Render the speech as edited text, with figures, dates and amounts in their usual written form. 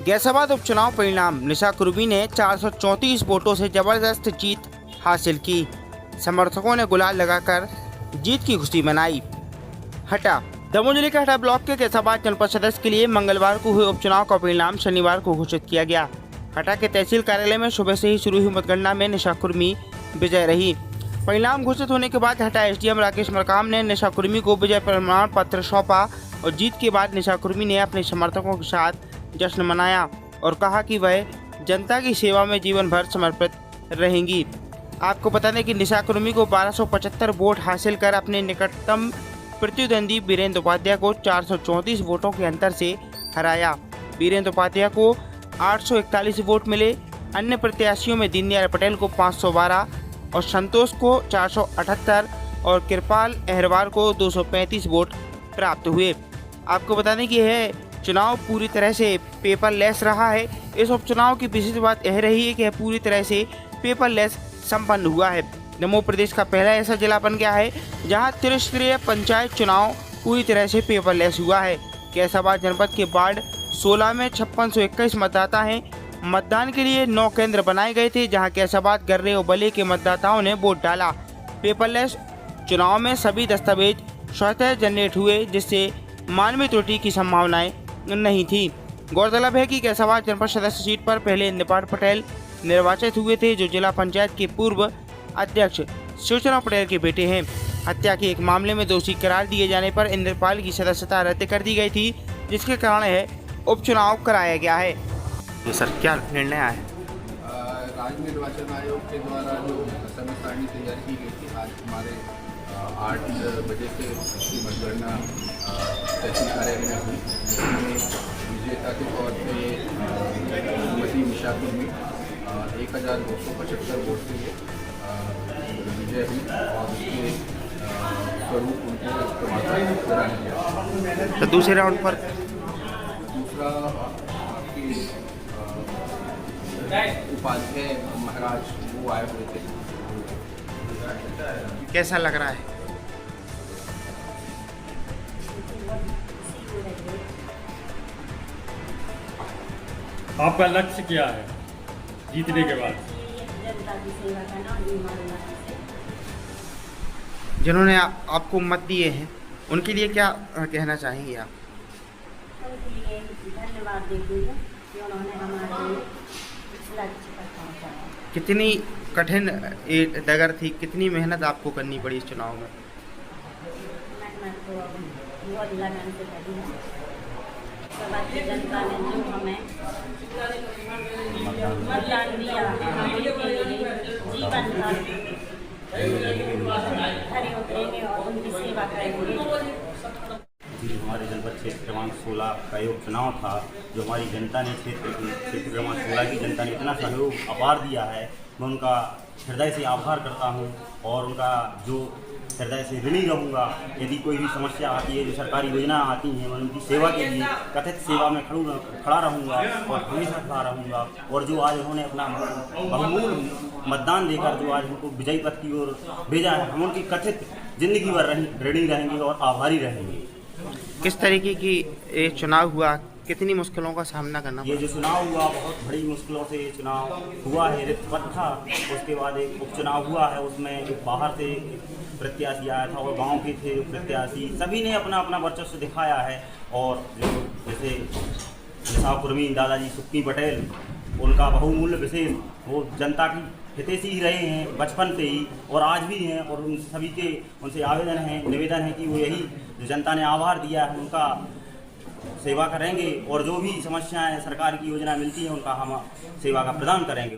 गैसाबाद उपचुनाव परिणाम, निशा कुरैशी ने 434 वोटों से जबरदस्त जीत हासिल की। समर्थकों ने गुलाल लगाकर जीत की खुशी मनाई। हटा दमोह जिले के हटा ब्लॉक के गैसाबाद जनपद सदस्य के लिए मंगलवार को हुए उपचुनाव का परिणाम शनिवार को घोषित किया गया। हटा के तहसील कार्यालय में सुबह से ही शुरू हुई मतगणना में निशा कुरैशी विजय रही। परिणाम घोषित होने के बाद हटा एसडीएम राकेश मरकाम ने निशा कुरैशी को विजय प्रमाण पत्र सौंपा और जीत के बाद निशा कुरैशी ने अपने समर्थकों के साथ जश्न मनाया और कहा कि वह जनता की सेवा में जीवन भर समर्पित रहेंगी। आपको बता दें कि निशा कुरैशी को 1275 वोट हासिल कर अपने निकटतम प्रतिद्वंदी वीरेंद्र उपाध्याय को 434 वोटों के अंतर से हराया। वीरेंद्र उपाध्याय को 841 वोट मिले। अन्य प्रत्याशियों में दीनदयाल पटेल को 512 और संतोष को 478 और कृपाल अहरवार को 235 वोट प्राप्त हुए। आपको बता दें कि यह चुनाव पूरी तरह से पेपरलेस रहा है। इस उपचुनाव की विशेष बात यह रही है कि यह पूरी तरह से पेपरलेस संपन्न हुआ है। दमोह प्रदेश का पहला ऐसा जिला बन गया है जहां त्रिस्तरीय पंचायत चुनाव पूरी तरह से पेपरलेस हुआ है। गैसाबाद जनपद के वार्ड 16 में 5621 मतदाता हैं। मतदान के लिए 9 केंद्र बनाए गए थे जहां गैसाबाद, गर्रे और बले के मतदाताओं ने वोट डाला। पेपरलेस चुनाव में सभी दस्तावेज स्वतः जनरेट हुए जिससे मानवीय त्रुटि की संभावनाएं नहीं थी। गौरतलब है कि गैसाबाद जनपद सदस्य सीट पर पहले इंद्रपाल पटेल निर्वाचित हुए थे जो जिला पंचायत के पूर्व अध्यक्ष शिवचरण पटेल के बेटे हैं। हत्या के एक मामले में दोषी करार दिए जाने पर इंद्रपाल की सदस्यता रद्द कर दी गई थी जिसके कारण यह उपचुनाव कराया गया है। तो सर क्या निर्णय आया है? राज्य निर्वाचन आयोग के द्वारा जो समय सारणी तैयार की गई थी, आज हमारे 8 बजे से इसकी मतगणना तहसील कार्यालय में हुई, जिसमें विजेता के तौर पर श्रीमती निशा कुरैशी 1275 वोट से विजय हुई और उसके स्वरूप उनको प्रमाण प्रदान किया। तो दूसरे राउंड पर दूसरा आपके उपाध्याय महाराज वो आए हुए थे। कैसा लग रहा है? आपका लक्ष्य क्या है जीतने के बाद? जनता की सेवा करना और ईमानदारी से। जिन्होंने आपको मत दिए हैं उनके लिए क्या कहना चाहेंगे आप? उनके लिए धन्यवाद देती हूँ कि उन्होंने हमारे लिए इस लक्ष्य तक पहुँचाया। कितनी कठिन ये डगर थी, कितनी मेहनत आपको करनी पड़ी इस चुनाव में? मेहनत तो बहुत लगन से करी है। सब जनता ने जो हमें मतदान दिया, उनके लिए जीवन भर खड़े उतरेंगे और उनकी सेवा करेंगे। हमारे जनपद क्षेत्र क्रमांक 16 का ये उपचुनाव था जो हमारी जनता ने क्षेत्र क्रमांक 16 की जनता ने इतना सहयोग अपार दिया है। मैं उनका हृदय से आभार करता हूँ और उनका जो हृदय से ऋणी रहूँगा। यदि कोई भी समस्या आती है, जो सरकारी योजना आती हैं, मैं उनकी सेवा के लिए कथित सेवा में खड़ा रहूँगा और हमेशा खड़ा रहूँगा। और जो आज उन्होंने अपना बहुमूल्य मतदान देकर जो आज हमको विजयी पथ की ओर भेजा है, हम उनकी कथित जिंदगी भर ऋणी रहेंगे और आभारी रहेंगे। किस तरीके की ये चुनाव हुआ, कितनी मुश्किलों का सामना करना ये जो चुनाव हुआ बहुत बड़ी मुश्किलों से ये चुनाव हुआ है। रिक्त पथ था, उसके बाद एक उपचुनाव हुआ है, उसमें एक बाहर से प्रत्याशी आया था और गांव के थे प्रत्याशी। सभी ने अपना अपना वर्चस्व दिखाया है और जो जैसे निशा कुरैशी, दादाजी सुक्की पटेल, उनका बहुमूल्य विशेष वो जनता की हितैषी ही रहे हैं बचपन से ही और आज भी हैं। और उन सभी के उनसे आवेदन है, निवेदन है कि वो यही जो जनता ने आभार दिया है उनका सेवा करेंगे और जो भी समस्याएं सरकार की योजना मिलती है उनका हम सेवा का प्रदान करेंगे।